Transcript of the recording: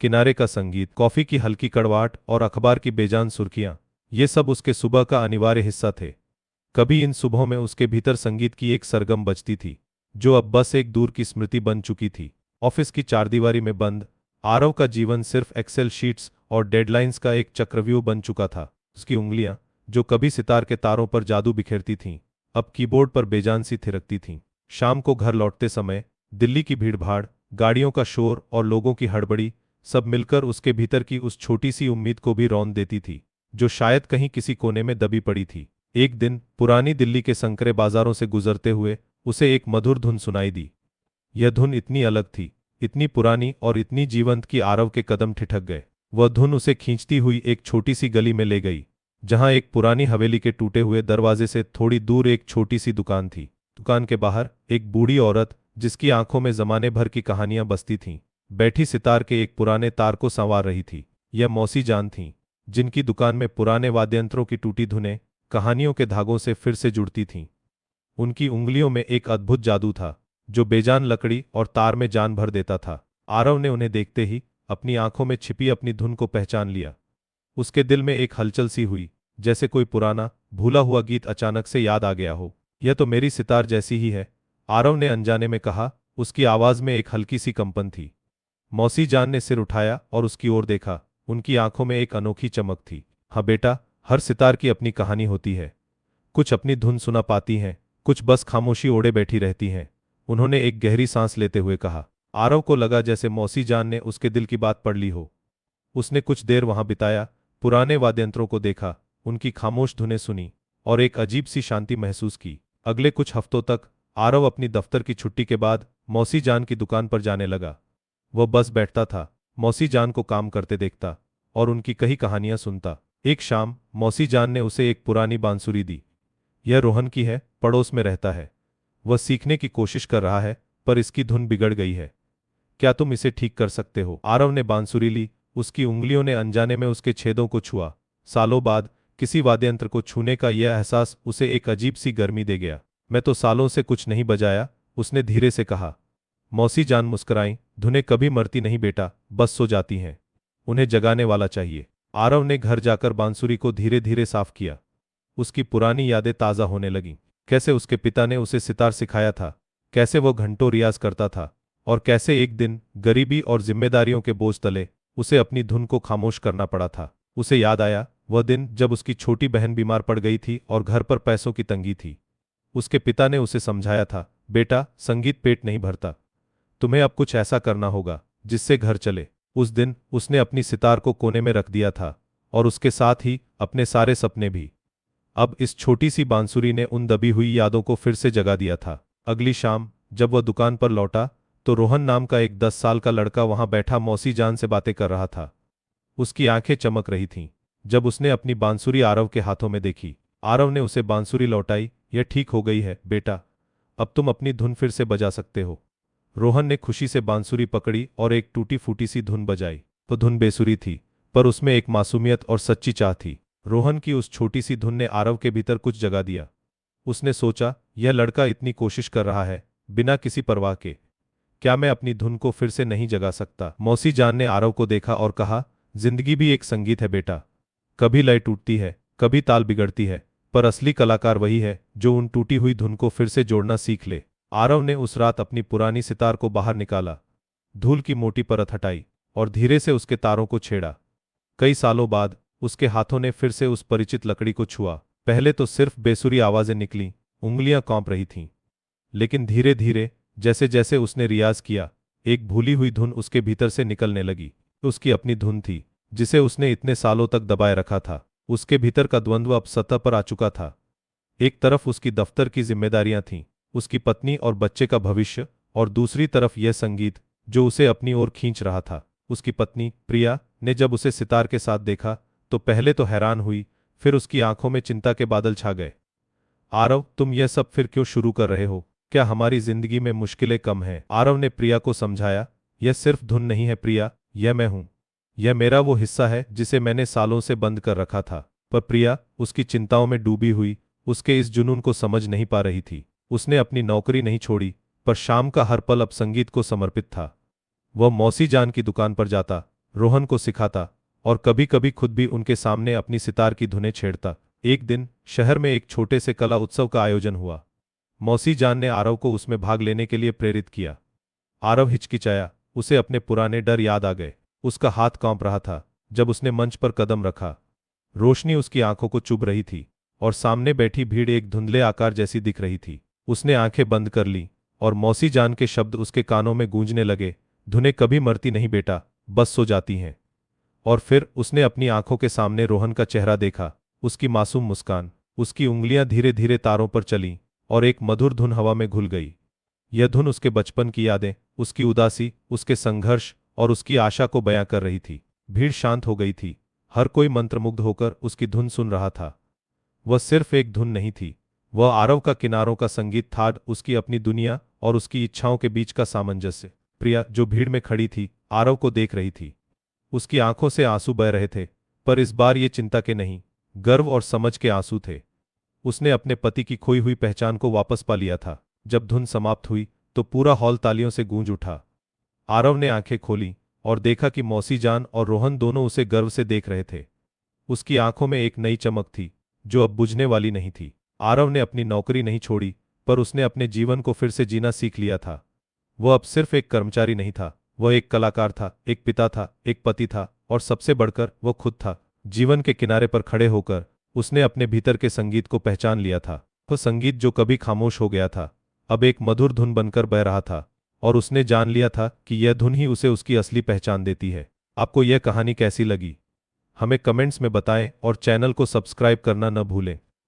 किनारे का संगीत, कॉफी की हल्की कड़वाहट और अखबार की बेजान सुर्खियां, ये सब उसके सुबह का अनिवार्य हिस्सा थे। कभी इन सुबहों में उसके भीतर संगीत की एक सरगम बजती थी, जो अब बस एक दूर की स्मृति बन चुकी थी। ऑफिस की चारदीवारी में बंद आरव का जीवन सिर्फ एक्सेल शीट्स और डेडलाइंस का एक चक्रव्यूह बन चुका था। उसकी उंगलियां, जो कभी सितार के तारों पर जादू बिखेरती थीं, अब कीबोर्ड पर बेजान सी थिरकती थीं। शाम को घर लौटते समय दिल्ली की भीड़भाड़, गाड़ियों का शोर और लोगों की हड़बड़ी, सब मिलकर उसके भीतर की उस छोटी सी उम्मीद को भी रौंद देती थी, जो शायद कहीं किसी कोने में दबी पड़ी थी। एक दिन पुरानी दिल्ली के संकरे बाजारों से गुजरते हुए उसे एक मधुर धुन सुनाई दी। यह धुन इतनी अलग थी, इतनी पुरानी और इतनी जीवंत कि आरव के कदम ठिठक गए। वह धुन उसे खींचती हुई एक छोटी सी गली में ले गई, जहां एक पुरानी हवेली के टूटे हुए दरवाजे से थोड़ी दूर एक छोटी सी दुकान थी। दुकान के बाहर एक बूढ़ी औरत, जिसकी आंखों में जमाने भर की कहानियां बसती थीं, बैठी सितार के एक पुराने तार को संवार रही थी। यह मौसी जान थीं, जिनकी दुकान में पुराने वाद्ययंत्रों की टूटी धुनें कहानियों के धागों से फिर से जुड़ती थीं। उनकी उंगलियों में एक अद्भुत जादू था, जो बेजान लकड़ी और तार में जान भर देता था। आरव ने उन्हें देखते ही अपनी आंखों में छिपी अपनी धुन को पहचान लिया। उसके दिल में एक हलचल सी हुई, जैसे कोई पुराना भूला हुआ गीत अचानक से याद आ गया हो। यह तो मेरी सितार जैसी ही है, आरव ने अनजाने में कहा। उसकी आवाज में एक हल्की सी कंपन थी। मौसी जान ने सिर उठाया और उसकी ओर देखा। उनकी आंखों में एक अनोखी चमक थी। हाँ बेटा, हर सितार की अपनी कहानी होती है। कुछ अपनी धुन सुना पाती हैं, कुछ बस खामोशी ओढ़े बैठी रहती हैं, उन्होंने एक गहरी सांस लेते हुए कहा। आरव को लगा जैसे मौसी जान ने उसके दिल की बात पढ़ ली हो। उसने कुछ देर वहां बिताया, पुराने वाद्यंत्रों को देखा, उनकी खामोश धुनें सुनी और एक अजीब सी शांति महसूस की। अगले कुछ हफ्तों तक आरव अपनी दफ्तर की छुट्टी के बाद मौसी जान की दुकान पर जाने लगा। वह बस बैठता था, मौसी जान को काम करते देखता और उनकी कई कहानियां सुनता। एक शाम मौसी जान ने उसे एक पुरानी बांसुरी दी। यह रोहन की है, पड़ोस में रहता है। वह सीखने की कोशिश कर रहा है, पर इसकी धुन बिगड़ गई है। क्या तुम इसे ठीक कर सकते हो? आरव ने बांसुरी ली, उसकी उंगलियों ने अनजाने में उसके छेदों को छुआ। सालों बाद किसी वाद्ययंत्र को छूने का यह एहसास उसे एक अजीब सी गर्मी दे गया। मैं तो सालों से कुछ नहीं बजाया, उसने धीरे से कहा। मौसी जान मुस्कुराई। धुनें कभी मरती नहीं बेटा, बस सो जाती हैं। उन्हें जगाने वाला चाहिए। आरव ने घर जाकर बांसुरी को धीरे धीरे साफ किया। उसकी पुरानी यादें ताज़ा होने लगीं। कैसे उसके पिता ने उसे सितार सिखाया था, कैसे वो घंटों रियाज करता था, और कैसे एक दिन गरीबी और जिम्मेदारियों के बोझ तले उसे अपनी धुन को खामोश करना पड़ा था। उसे याद आया वह दिन जब उसकी छोटी बहन बीमार पड़ गई थी और घर पर पैसों की तंगी थी। उसके पिता ने उसे समझाया था, बेटा, संगीत पेट नहीं भरता, तुम्हें अब कुछ ऐसा करना होगा जिससे घर चले। उस दिन उसने अपनी सितार को कोने में रख दिया था, और उसके साथ ही अपने सारे सपने भी। अब इस छोटी सी बांसुरी ने उन दबी हुई यादों को फिर से जगा दिया था। अगली शाम जब वह दुकान पर लौटा तो रोहन नाम का एक 10 साल का लड़का वहां बैठा मौसी जान से बातें कर रहा था। उसकी आंखें चमक रही थीं जब उसने अपनी बांसुरी आरव के हाथों में देखी। आरव ने उसे बांसुरी लौटाई। यह ठीक हो गई है बेटा, अब तुम अपनी धुन फिर से बजा सकते हो। रोहन ने खुशी से बांसुरी पकड़ी और एक टूटी फूटी सी धुन बजाई। वो धुन बेसुरी थी, पर उसमें एक मासूमियत और सच्ची चाह थी। रोहन की उस छोटी सी धुन ने आरव के भीतर कुछ जगा दिया। उसने सोचा, यह लड़का इतनी कोशिश कर रहा है बिना किसी परवाह के, क्या मैं अपनी धुन को फिर से नहीं जगा सकता? मौसी जान ने आरव को देखा और कहा, जिंदगी भी एक संगीत है बेटा। कभी लय टूटती है, कभी ताल बिगड़ती है, पर असली कलाकार वही है जो उन टूटी हुई धुन को फिर से जोड़ना सीख ले। आरव ने उस रात अपनी पुरानी सितार को बाहर निकाला, धूल की मोटी परत हटाई और धीरे से उसके तारों को छेड़ा। कई सालों बाद उसके हाथों ने फिर से उस परिचित लकड़ी को छुआ। पहले तो सिर्फ बेसुरी आवाजें निकलीं, उंगलियां कांप रही थीं, लेकिन धीरे धीरे जैसे जैसे उसने रियाज किया, एक भूली हुई धुन उसके भीतर से निकलने लगी। उसकी अपनी धुन थी, जिसे उसने इतने सालों तक दबाए रखा था। उसके भीतर का द्वंद्व अब सतह पर आ चुका था। एक तरफ उसकी दफ्तर की जिम्मेदारियां थीं, उसकी पत्नी और बच्चे का भविष्य, और दूसरी तरफ यह संगीत जो उसे अपनी ओर खींच रहा था। उसकी पत्नी प्रिया ने जब उसे सितार के साथ देखा तो पहले तो हैरान हुई, फिर उसकी आंखों में चिंता के बादल छा गए। आरव, तुम यह सब फिर क्यों शुरू कर रहे हो? क्या हमारी जिंदगी में मुश्किलें कम हैं? आरव ने प्रिया को समझाया, यह सिर्फ धुन नहीं है प्रिया, यह मैं हूं। यह मेरा वो हिस्सा है जिसे मैंने सालों से बंद कर रखा था। पर प्रिया उसकी चिंताओं में डूबी हुई उसके इस जुनून को समझ नहीं पा रही थी। उसने अपनी नौकरी नहीं छोड़ी, पर शाम का हर पल अब संगीत को समर्पित था। वह मौसी जान की दुकान पर जाता, रोहन को सिखाता और कभी कभी खुद भी उनके सामने अपनी सितार की धुनें छेड़ता। एक दिन शहर में एक छोटे से कला उत्सव का आयोजन हुआ। मौसी जान ने आरव को उसमें भाग लेने के लिए प्रेरित किया। आरव हिचकिचाया, उसे अपने पुराने डर याद आ गए। उसका हाथ कांप रहा था जब उसने मंच पर कदम रखा। रोशनी उसकी आंखों को चुभ रही थी और सामने बैठी भीड़ एक धुंधले आकार जैसी दिख रही थी। उसने आंखें बंद कर ली और मौसी जान के शब्द उसके कानों में गूंजने लगे, धुनें कभी मरती नहीं बेटा, बस सो जाती हैं। और फिर उसने अपनी आंखों के सामने रोहन का चेहरा देखा, उसकी मासूम मुस्कान, उसकी उंगलियां धीरे धीरे तारों पर चलीं और एक मधुर धुन हवा में घुल गई। यह धुन उसके बचपन की यादें, उसकी उदासी, उसके संघर्ष और उसकी आशा को बयां कर रही थी। भीड़ शांत हो गई थी, हर कोई मंत्रमुग्ध होकर उसकी धुन सुन रहा था। वह सिर्फ एक धुन नहीं थी, वह आरव का किनारों का संगीत था, उसकी अपनी दुनिया और उसकी इच्छाओं के बीच का सामंजस्य। प्रिया, जो भीड़ में खड़ी थी, आरव को देख रही थी। उसकी आंखों से आंसू बह रहे थे, पर इस बार ये चिंता के नहीं, गर्व और समझ के आंसू थे। उसने अपने पति की खोई हुई पहचान को वापस पा लिया था। जब धुन समाप्त हुई तो पूरा हॉल तालियों से गूंज उठा। आरव ने आंखें खोली और देखा कि मौसी जान और रोहन दोनों उसे गर्व से देख रहे थे। उसकी आंखों में एक नई चमक थी जो अब बुझने वाली नहीं थी। आरव ने अपनी नौकरी नहीं छोड़ी, पर उसने अपने जीवन को फिर से जीना सीख लिया था। वह अब सिर्फ एक कर्मचारी नहीं था, वह एक कलाकार था, एक पिता था, एक पति था और सबसे बढ़कर वह खुद था। जीवन के किनारे पर खड़े होकर उसने अपने भीतर के संगीत को पहचान लिया था। वह संगीत जो कभी खामोश हो गया था, अब एक मधुर धुन बनकर बह रहा था और उसने जान लिया था कि यह धुन ही उसे उसकी असली पहचान देती है। आपको यह कहानी कैसी लगी? हमें कमेंट्स में बताएं और चैनल को सब्सक्राइब करना न भूलें।